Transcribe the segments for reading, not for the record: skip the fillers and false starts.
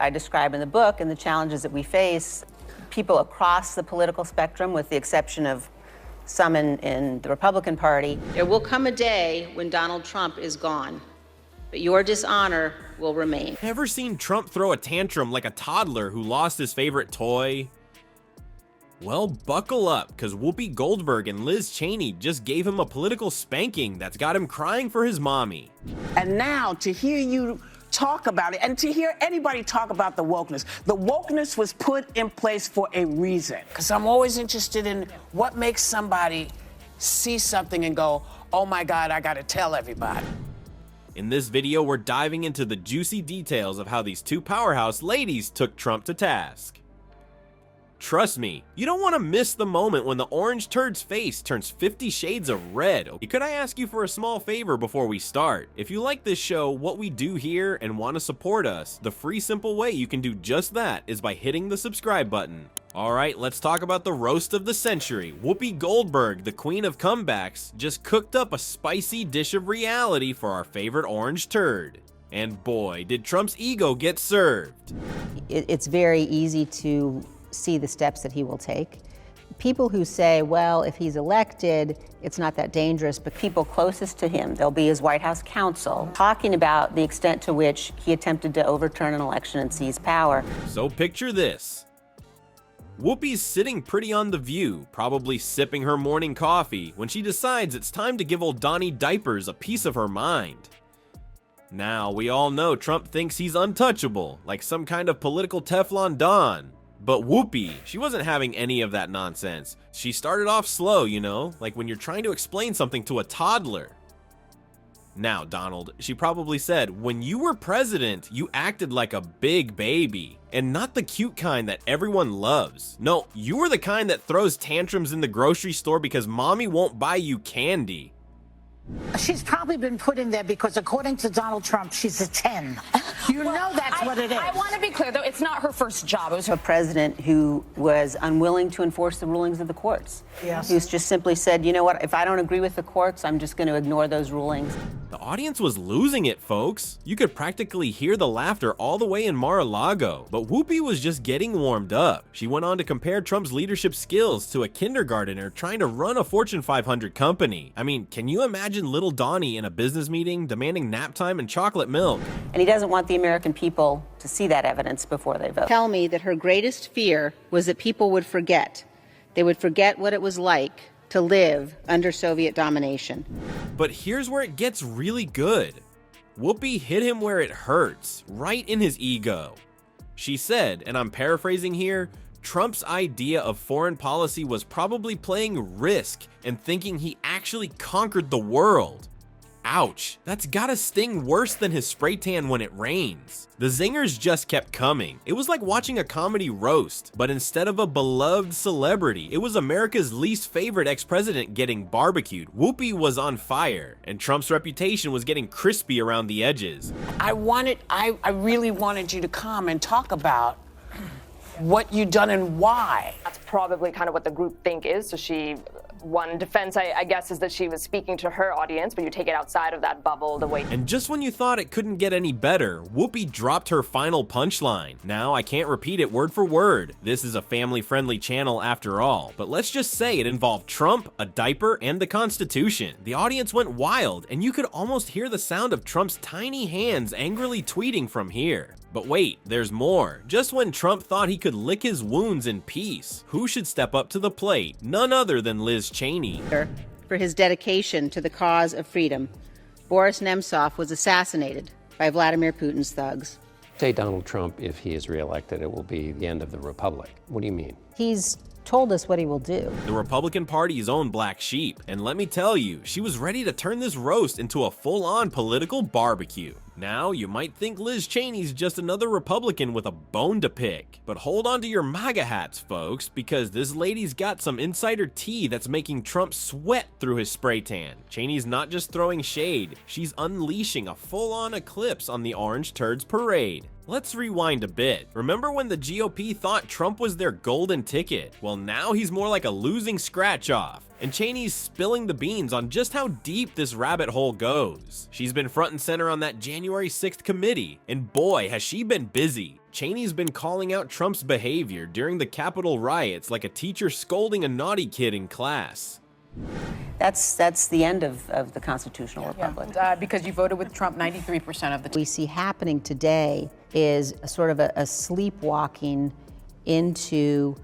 I describe in the book and the challenges that we face, people across the political spectrum, with the exception of some in the Republican Party. There will come a day when Donald Trump is gone, but your dishonor will remain. Ever seen Trump throw a tantrum like a toddler who lost his favorite toy? Well, buckle up, because Whoopi Goldberg and Liz Cheney just gave him a political spanking that's got him crying for his mommy. And now to hear you talk about it, and to hear anybody talk about the wokeness was put in place for a reason. Because I'm always interested in what makes somebody see something and go, oh my God, I gotta tell everybody. In this video, we're diving into the juicy details of how these two powerhouse ladies took Trump to task. Trust me, you don't want to miss the moment when the Orange Turd's face turns 50 shades of red. Could I ask you for a small favor before we start? If you like this show, what we do here, and want to support us, the free simple way you can do just that is by hitting the subscribe button. Alright, let's talk about the roast of the century. Whoopi Goldberg, the queen of comebacks, just cooked up a spicy dish of reality for our favorite Orange Turd. And boy, did Trump's ego get served. It's very easy to see the steps that he will take. People who say, well, if he's elected, it's not that dangerous, but people closest to him, they'll be his White House counsel, talking about the extent to which he attempted to overturn an election and seize power. So picture this. Whoopi's sitting pretty on The View, probably sipping her morning coffee, when she decides it's time to give old Donnie Diapers a piece of her mind. Now, we all know Trump thinks he's untouchable, like some kind of political Teflon Don. But Whoopi, she wasn't having any of that nonsense. She started off slow, you know, like when you're trying to explain something to a toddler. Now, Donald, she probably said, when you were president, you acted like a big baby, and not the cute kind that everyone loves. No, you were the kind that throws tantrums in the grocery store because mommy won't buy you candy. She's probably been put in there because, according to Donald Trump, she's a 10. You know that's what it is. I want to be clear, though, it's not her first job. It was A president who was unwilling to enforce the rulings of the courts. Yes. Who's just simply said, you know what, if I don't agree with the courts, I'm just going to ignore those rulings. The audience was losing it, folks. You could practically hear the laughter all the way in Mar-a-Lago. But Whoopi was just getting warmed up. She went on to compare Trump's leadership skills to a kindergartner trying to run a Fortune 500 company. I mean, can you imagine little Donnie in a business meeting demanding nap time and chocolate milk? And he doesn't want the American people to see that evidence before they vote. Tell me that her greatest fear was that people would forget. They would forget what it was like to live under Soviet domination. But here's where it gets really good. Whoopi hit him where it hurts, right in his ego. She said, and I'm paraphrasing here, Trump's idea of foreign policy was probably playing Risk and thinking he actually conquered the world. Ouch, that's gotta sting worse than his spray tan when it rains. The zingers just kept coming. It was like watching a comedy roast, but instead of a beloved celebrity, it was America's least favorite ex-president getting barbecued. Whoopi was on fire, and Trump's reputation was getting crispy around the edges. I really wanted you to come and talk about what you done and why. That's probably kind of what the groupthink is. So one defense, I guess, is that she was speaking to her audience, but you take it outside of that bubble, the way. And just when you thought it couldn't get any better, Whoopi dropped her final punchline. Now, I can't repeat it word for word. This is a family-friendly channel after all. But let's just say it involved Trump, a diaper, and the Constitution. The audience went wild, and you could almost hear the sound of Trump's tiny hands angrily tweeting from here. But wait, there's more. Just when Trump thought he could lick his wounds in peace, who should step up to the plate? None other than Liz Cheney. For his dedication to the cause of freedom, Boris Nemtsov was assassinated by Vladimir Putin's thugs. Say Donald Trump, if he is reelected, it will be the end of the republic. What do you mean? He's told us what he will do. The Republican Party's own black sheep. And let me tell you, she was ready to turn this roast into a full-on political barbecue. Now, you might think Liz Cheney's just another Republican with a bone to pick. But hold on to your MAGA hats, folks, because this lady's got some insider tea that's making Trump sweat through his spray tan. Cheney's not just throwing shade, she's unleashing a full-on eclipse on the Orange Turd's parade. Let's rewind a bit. Remember when the GOP thought Trump was their golden ticket? Well, now he's more like a losing scratch-off. And Cheney's spilling the beans on just how deep this rabbit hole goes. She's been front and center on that January 6th committee, and boy, has she been busy. Cheney's been calling out Trump's behavior during the Capitol riots like a teacher scolding a naughty kid in class. That's the end of the constitutional republic. Because you voted with Trump 93% of the time. What we see happening today is a sort of a sleepwalking into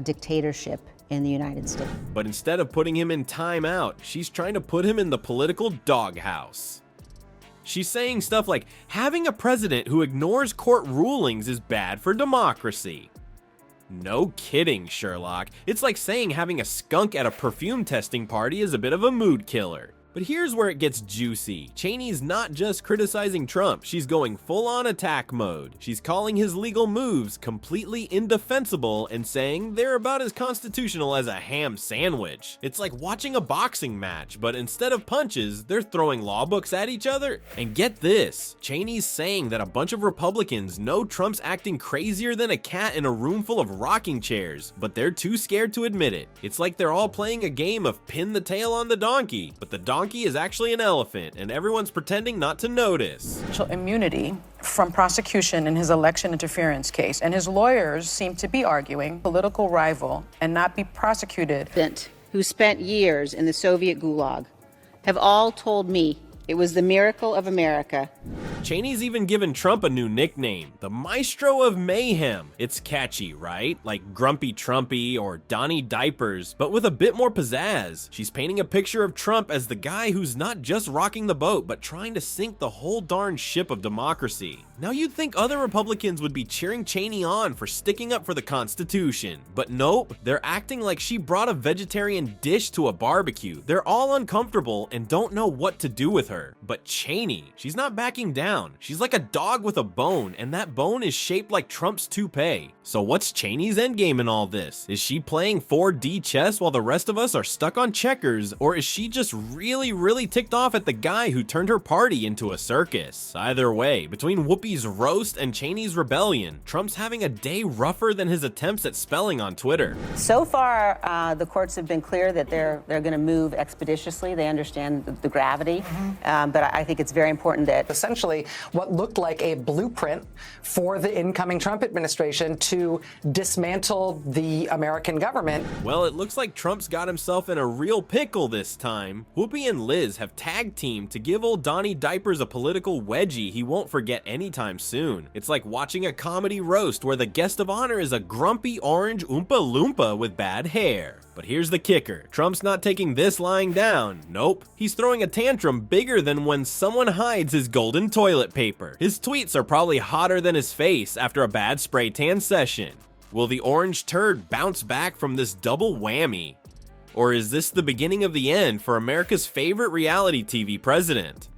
dictatorship in the United States. But instead of putting him in timeout, she's trying to put him in the political doghouse. She's saying stuff like, having a president who ignores court rulings is bad for democracy. No kidding, Sherlock. It's like saying having a skunk at a perfume testing party is a bit of a mood killer. But here's where it gets juicy. Cheney's not just criticizing Trump, she's going full-on attack mode. She's calling his legal moves completely indefensible and saying they're about as constitutional as a ham sandwich. It's like watching a boxing match, but instead of punches, they're throwing law books at each other. And get this, Cheney's saying that a bunch of Republicans know Trump's acting crazier than a cat in a room full of rocking chairs, but they're too scared to admit it. It's like they're all playing a game of pin the tail on the donkey, but the donkey is actually an elephant, and everyone's pretending not to notice. Immunity from prosecution in his election interference case, and his lawyers seem to be arguing political rival and not be prosecuted. Who spent years in the Soviet Gulag have all told me it was the miracle of America. Cheney's even given Trump a new nickname, the Maestro of Mayhem. It's catchy, right? Like Grumpy Trumpy or Donnie Diapers, but with a bit more pizzazz. She's painting a picture of Trump as the guy who's not just rocking the boat, but trying to sink the whole darn ship of democracy. Now you'd think other Republicans would be cheering Cheney on for sticking up for the Constitution, but nope, they're acting like she brought a vegetarian dish to a barbecue. They're all uncomfortable and don't know what to do with her. But Cheney, she's not backing down. She's like a dog with a bone, and that bone is shaped like Trump's toupee. So what's Cheney's endgame in all this? Is she playing 4D chess while the rest of us are stuck on checkers, or is she just really ticked off at the guy who turned her party into a circus? Either way, between Whoopi's roast and Cheney's rebellion, Trump's having a day rougher than his attempts at spelling on Twitter. So far, the courts have been clear that they're going to move expeditiously. They understand the gravity, but I think it's very important that essentially what looked like a blueprint for the incoming Trump administration to dismantle the American government. Well, it looks like Trump's got himself in a real pickle this time. Whoopi and Liz have tag teamed to give old Donnie Diapers a political wedgie he won't forget anytime soon. It's like watching a comedy roast where the guest of honor is a grumpy orange Oompa Loompa with bad hair. But here's the kicker. Trump's not taking this lying down. Nope. He's throwing a tantrum bigger than when someone hides his golden toilet paper. His tweets are probably hotter than his face after a bad spray tan session. Will the Orange Turd bounce back from this double whammy? Or is this the beginning of the end for America's favorite reality TV president?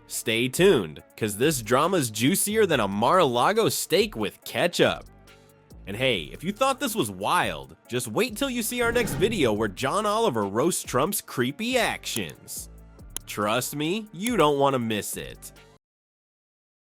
Stay tuned, cause this drama's juicier than a Mar-a-Lago steak with ketchup. And hey, if you thought this was wild, just wait till you see our next video where John Oliver roasts Trump's creepy actions. Trust me, you don't want to miss it.